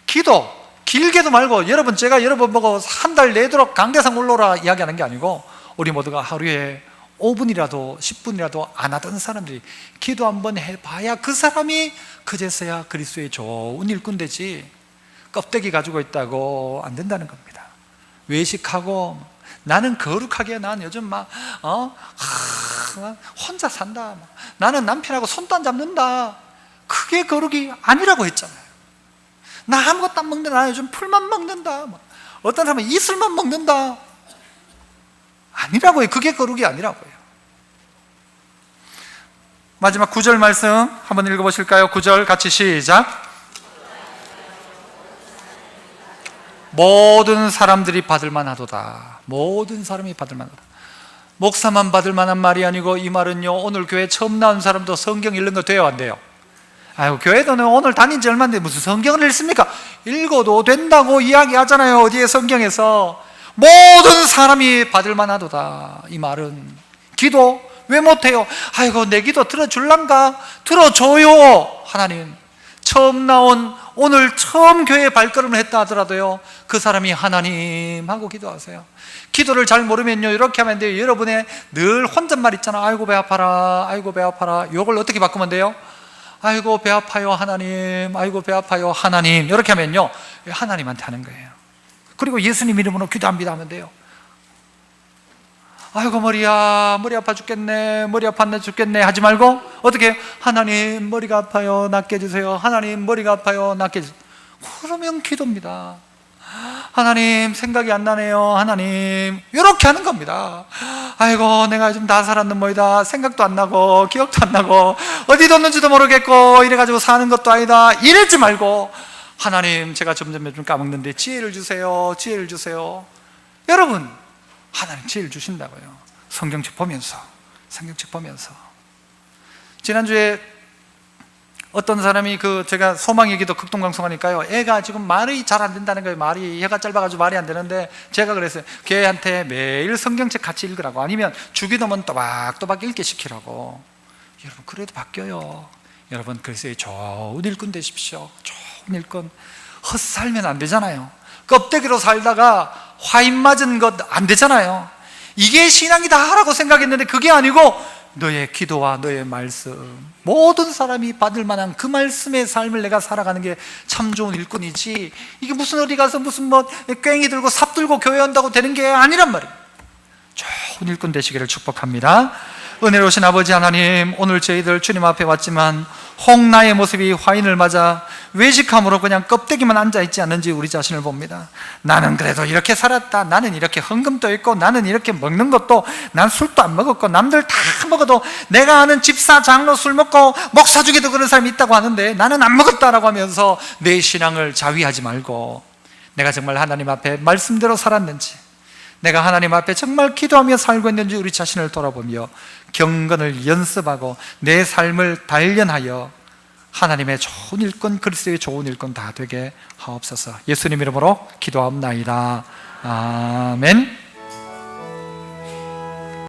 기도 길게도 말고, 여러분 제가 여러분 보고 한 달 내도록 강대상 올라오라 이야기하는 게 아니고, 우리 모두가 하루에 5분이라도 10분이라도 안 하던 사람들이 기도 한번 해봐야 그 사람이 그제서야 그리스도의 좋은 일꾼 되지, 껍데기 가지고 있다고 안 된다는 겁니다. 외식하고 나는 거룩하게, 난 요즘 혼자 산다, 나는 남편하고 손도 안 잡는다, 그게 거룩이 아니라고 했잖아요. 나 아무것도 안 먹는다, 나 요즘 풀만 먹는다, 어떤 사람은 이슬만 먹는다, 아니라고요. 그게 거룩이 아니라고요. 마지막 9절 말씀 한번 읽어보실까요? 9절 같이 시작. 모든 사람들이 받을 만하도다. 모든 사람이 받을 만하다. 목사만 받을 만한 말이 아니고, 이 말은요, 오늘 교회 처음 나온 사람도 성경 읽는 거 돼요, 안 돼요? 아유, 교회도는 오늘 다닌 지 얼마인데 무슨 성경을 읽습니까? 읽어도 된다고 이야기하잖아요. 어디에 성경에서. 모든 사람이 받을 만하도다. 이 말은 기도 왜 못해요? 아이고, 내 기도 들어줄란가? 들어줘요. 하나님, 처음 나온, 오늘 처음 교회에 발걸음을 했다 하더라도요, 그 사람이 하나님 하고 기도하세요. 기도를 잘 모르면요, 이렇게 하면 돼요. 여러분의 늘 혼잣말 있잖아. 아이고 배 아파라, 아이고 배 아파라. 이걸 어떻게 바꾸면 돼요? 아이고 배 아파요 하나님, 아이고 배 아파요 하나님. 이렇게 하면요, 하나님한테 하는 거예요. 그리고 예수님 이름으로 기도합니다 하면 돼요. 아이고 머리야, 머리 아파 죽겠네, 머리 아팠네 죽겠네 하지 말고, 어떻게? 하나님 머리가 아파요, 낫게 해주세요. 하나님 머리가 아파요, 낫게 해주세요. 그러면 기도입니다. 하나님 생각이 안 나네요, 하나님. 이렇게 하는 겁니다. 아이고 내가 요즘 다 살았는 뭐이다, 생각도 안 나고 기억도 안 나고 어디 뒀는지도 모르겠고 이래가지고 사는 것도 아니다, 이러지 말고, 하나님 제가 점점 까먹는데 지혜를 주세요, 지혜를 주세요. 여러분, 하나님 지혜를 주신다고요. 성경책 보면서, 성경책 보면서. 지난주에 어떤 사람이 제가 소망의 기도 극동강송하니까요, 애가 지금 말이 잘 안 된다는 거예요. 말이, 혀가 짧아가지고 말이 안 되는데, 제가 그랬어요. 걔한테 매일 성경책 같이 읽으라고, 아니면 주기도문 또박또박 읽게 시키라고. 여러분, 그래도 바뀌어요. 여러분, 그래서 좋은 일꾼 되십시오. 좋은 일꾼. 헛살면 안 되잖아요. 껍데기로 살다가 화인 맞은 것 안 되잖아요. 이게 신앙이다 라고 생각했는데 그게 아니고, 너의 기도와 너의 말씀, 모든 사람이 받을 만한 그 말씀의 삶을 내가 살아가는 게 참 좋은 일꾼이지, 이게 무슨 어디 가서 무슨 꽹이 들고 삽 들고 교회 온다고 되는 게 아니란 말이에요. 좋은 일꾼 되시기를 축복합니다. 은혜로우신 아버지 하나님, 오늘 저희들 주님 앞에 왔지만 홍나의 모습이 화인을 맞아 외식함으로 그냥 껍데기만 앉아있지 않는지 우리 자신을 봅니다. 나는 그래도 이렇게 살았다, 나는 이렇게 헌금도 있고, 나는 이렇게 먹는 것도, 난 술도 안 먹었고, 남들 다 먹어도 내가 아는 집사 장로 술 먹고 목사 중에도 그런 사람이 있다고 하는데 나는 안 먹었다라고 하면서 내 신앙을 자위하지 말고, 내가 정말 하나님 앞에 말씀대로 살았는지, 내가 하나님 앞에 정말 기도하며 살고 있는지 우리 자신을 돌아보며 경건을 연습하고 내 삶을 단련하여 하나님의 좋은 일꾼, 그리스도의 좋은 일꾼 다 되게 하옵소서. 예수님 이름으로 기도합나이다. 아멘.